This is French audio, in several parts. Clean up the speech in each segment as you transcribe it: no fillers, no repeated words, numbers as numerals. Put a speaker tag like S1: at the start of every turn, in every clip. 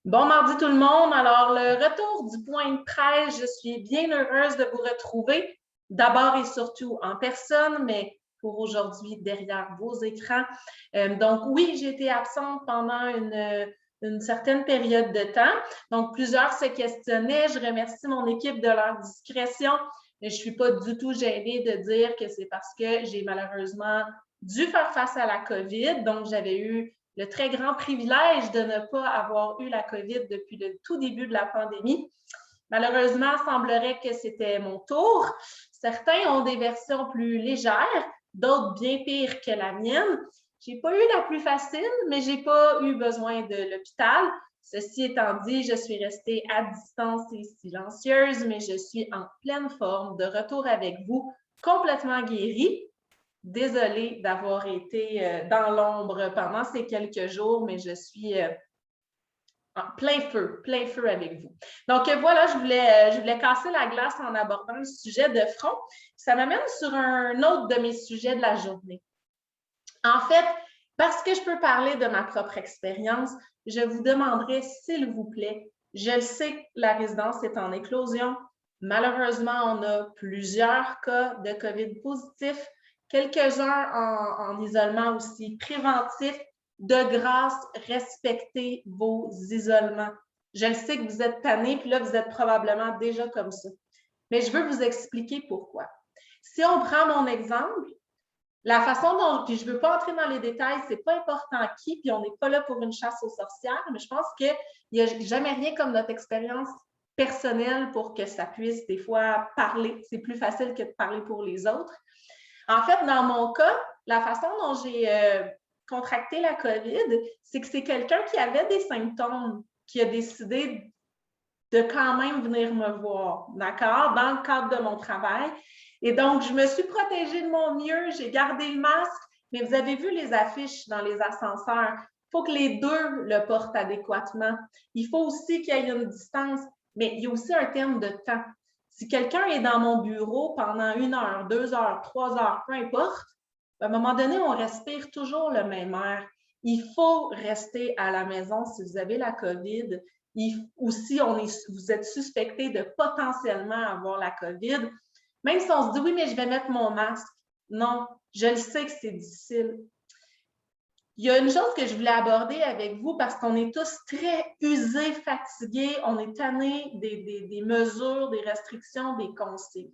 S1: Bon mardi tout le monde. Alors, le retour du point de presse, je suis bien heureuse de vous retrouver, d'abord et surtout en personne, mais pour aujourd'hui derrière vos écrans. Donc, oui, j'ai été absente pendant une certaine période de temps. Donc, plusieurs se questionnaient. Je remercie mon équipe de leur discrétion. Mais je ne suis pas du tout gênée de dire que c'est parce que j'ai malheureusement dû faire face à la COVID. Donc, j'avais eu le très grand privilège de ne pas avoir eu la COVID depuis le tout début de la pandémie. Malheureusement, il semblerait que c'était mon tour. Certains ont des versions plus légères, d'autres bien pires que la mienne. Je n'ai pas eu la plus facile, mais je n'ai pas eu besoin de l'hôpital. Ceci étant dit, je suis restée à distance et silencieuse, mais je suis en pleine forme, de retour avec vous, complètement guérie. Désolée d'avoir été dans l'ombre pendant ces quelques jours, mais je suis en plein feu avec vous. Donc voilà, je voulais casser la glace en abordant le sujet de front. Ça m'amène sur un autre de mes sujets de la journée. En fait, parce que je peux parler de ma propre expérience, je vous demanderai, s'il vous plaît, je le sais que la résidence est en éclosion. Malheureusement, on a plusieurs cas de COVID positifs, quelques-uns en isolement aussi préventif. De grâce, respectez vos isolements. Je le sais que vous êtes tannés, puis là, vous êtes probablement déjà comme ça. Mais je veux vous expliquer pourquoi. Si on prend mon exemple, la façon dont, puis je ne veux pas entrer dans les détails, c'est pas important qui, puis on n'est pas là pour une chasse aux sorcières, mais je pense qu'il n'y a jamais rien comme notre expérience personnelle pour que ça puisse des fois parler. C'est plus facile que de parler pour les autres. En fait, dans mon cas, la façon dont j'ai contracté la COVID, c'est que c'est quelqu'un qui avait des symptômes qui a décidé de quand même venir me voir, d'accord, dans le cadre de mon travail. Et donc, je me suis protégée de mon mieux, j'ai gardé le masque, mais vous avez vu les affiches dans les ascenseurs. Il faut que les deux le portent adéquatement. Il faut aussi qu'il y ait une distance, mais il y a aussi un terme de temps. Si quelqu'un est dans mon bureau pendant 1 heure, 2 heures, 3 heures, peu importe, à un moment donné, on respire toujours le même air. Il faut rester à la maison si vous avez la COVID ou si vous êtes suspecté de potentiellement avoir la COVID. Même si on se dit, oui, mais je vais mettre mon masque. Non, je le sais que c'est difficile. Il y a une chose que je voulais aborder avec vous parce qu'on est tous très usés, fatigués, on est tannés des mesures, des restrictions, des consignes.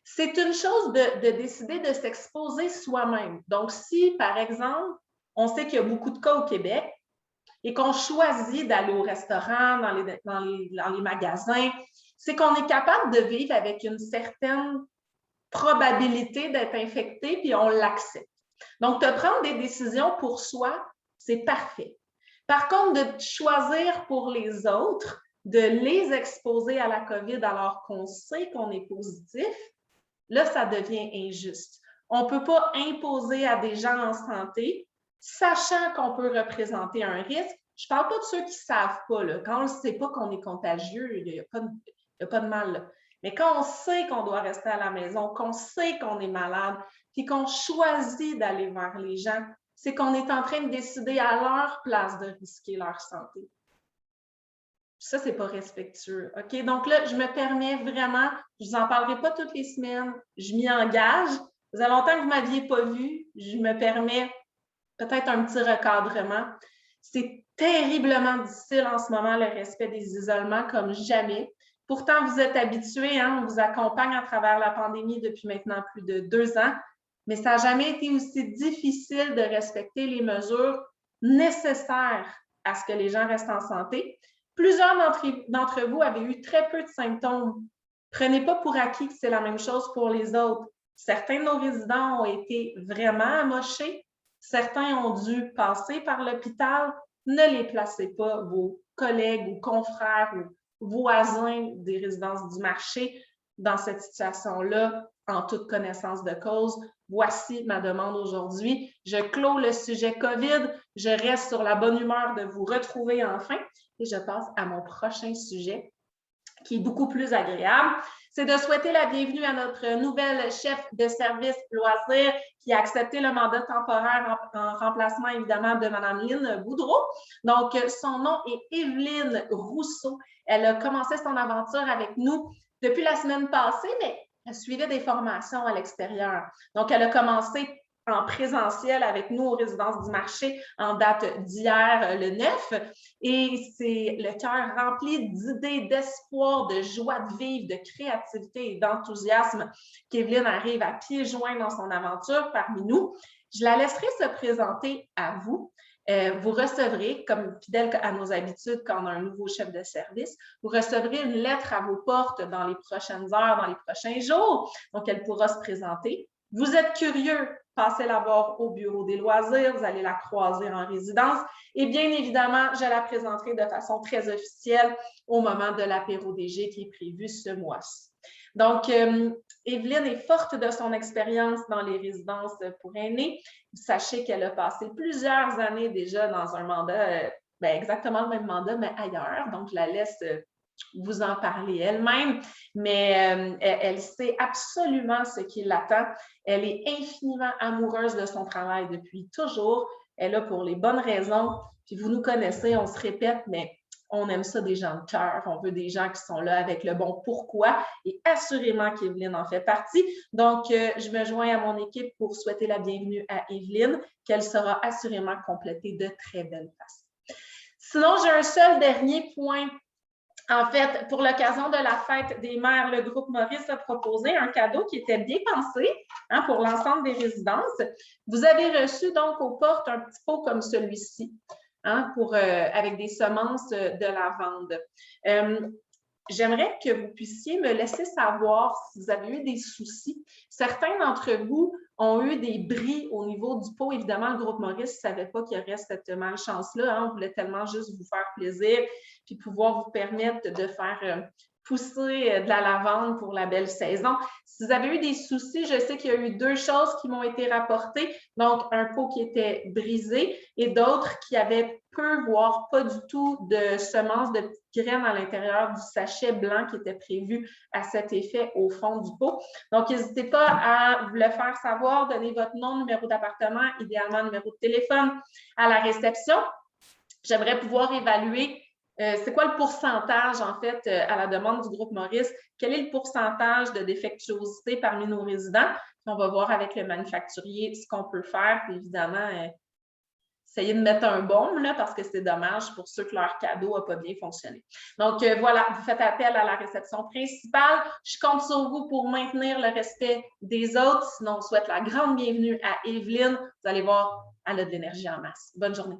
S1: C'est une chose de décider de s'exposer soi-même. Donc, si, par exemple, on sait qu'il y a beaucoup de cas au Québec et qu'on choisit d'aller au restaurant, dans les magasins, c'est qu'on est capable de vivre avec une certaine probabilité d'être infecté, puis on l'accepte. Donc, de prendre des décisions pour soi, c'est parfait. Par contre, de choisir pour les autres, de les exposer à la COVID alors qu'on sait qu'on est positif, là, ça devient injuste. On ne peut pas imposer à des gens en santé, sachant qu'on peut représenter un risque. Je ne parle pas de ceux qui ne savent pas. Là. Quand on ne sait pas qu'on est contagieux, il n'y a pas de mal. Là. Mais quand on sait qu'on doit rester à la maison, qu'on sait qu'on est malade, puis qu'on choisit d'aller vers les gens, c'est qu'on est en train de décider à leur place de risquer leur santé. Ça, c'est pas respectueux. OK? Donc là, je me permets vraiment, je vous en parlerai pas toutes les semaines, je m'y engage. Ça faisait longtemps que vous ne m'aviez pas vu, je me permets peut-être un petit recadrement. C'est terriblement difficile en ce moment, le respect des isolements comme jamais. Pourtant, vous êtes habitués, hein, on vous accompagne à travers la pandémie depuis maintenant plus de 2 ans, mais ça n'a jamais été aussi difficile de respecter les mesures nécessaires à ce que les gens restent en santé. Plusieurs d'entre vous avaient eu très peu de symptômes. Prenez pas pour acquis que c'est la même chose pour les autres. Certains de nos résidents ont été vraiment amochés. Certains ont dû passer par l'hôpital. Ne les placez pas, vos collègues ou confrères ou voisins des résidences du marché, dans cette situation-là, en toute connaissance de cause. Voici ma demande aujourd'hui. Je clôt le sujet COVID. Je reste sur la bonne humeur de vous retrouver enfin et je passe à mon prochain sujet. qui est beaucoup plus agréable, c'est de souhaiter la bienvenue à notre nouvelle chef de service loisirs qui a accepté le mandat temporaire en remplacement, évidemment, de Mme Lynne Boudreau. Donc, son nom est Evelyne Rousseau. Elle a commencé son aventure avec nous depuis la semaine passée, mais elle suivait des formations à l'extérieur. Donc, elle a commencé en présentiel avec nous aux résidences du marché en date d'hier, le 9. Et c'est le cœur rempli d'idées, d'espoir, de joie de vivre, de créativité et d'enthousiasme qu'Evelyne arrive à pieds joints dans son aventure parmi nous. Je la laisserai se présenter à vous. Vous recevrez, comme fidèle à nos habitudes quand on a un nouveau chef de service, vous recevrez une lettre à vos portes dans les prochaines heures, dans les prochains jours. Donc, elle pourra se présenter. Vous êtes curieux, passez la voir au bureau des loisirs, vous allez la croiser en résidence et bien évidemment, je la présenterai de façon très officielle au moment de l'apéro DG qui est prévu ce mois-ci. Donc, Evelyne est forte de son expérience dans les résidences pour aînés. Sachez qu'elle a passé plusieurs années déjà dans un mandat, exactement le même mandat, mais ailleurs. Donc, je la laisse vous en parler elle-même, mais elle sait absolument ce qui l'attend. Elle est infiniment amoureuse de son travail depuis toujours. Elle est là pour les bonnes raisons. Puis vous nous connaissez, on se répète, mais on aime ça des gens de cœur. On veut des gens qui sont là avec le bon pourquoi et assurément qu'Evelyne en fait partie. Donc, je me joins à mon équipe pour souhaiter la bienvenue à Evelyne, qu'elle sera assurément complétée de très belle façon. Sinon, j'ai un seul dernier point. En fait, pour l'occasion de la fête des mères, le groupe Maurice a proposé un cadeau qui était bien pensé pour l'ensemble des résidences. Vous avez reçu donc aux portes un petit pot comme celui-ci avec des semences de lavande. J'aimerais que vous puissiez me laisser savoir si vous avez eu des soucis. Certains d'entre vous ont eu des bris au niveau du pot. Évidemment, le groupe Maurice ne savait pas qu'il y aurait cette malchance-là. On voulait tellement juste vous faire plaisir puis pouvoir vous permettre de faire pousser de la lavande pour la belle saison. Si vous avez eu des soucis, je sais qu'il y a eu 2 choses qui m'ont été rapportées. Donc, un pot qui était brisé et d'autres qui avaient peu, voire pas du tout de semences de petites graines à l'intérieur du sachet blanc qui était prévu à cet effet au fond du pot. Donc, n'hésitez pas à vous le faire savoir, donner votre nom, numéro d'appartement, idéalement numéro de téléphone à la réception. J'aimerais pouvoir évaluer c'est quoi le pourcentage, en fait, à la demande du groupe Maurice? Quel est le pourcentage de défectuosité parmi nos résidents? Puis on va voir avec le manufacturier ce qu'on peut faire. Puis évidemment, essayer de mettre un baume, là, parce que c'est dommage pour ceux que leur cadeau n'a pas bien fonctionné. Donc, voilà, vous faites appel à la réception principale. Je compte sur vous pour maintenir le respect des autres. Sinon, on souhaite la grande bienvenue à Evelyne. Vous allez voir, elle a de l'énergie en masse. Bonne journée.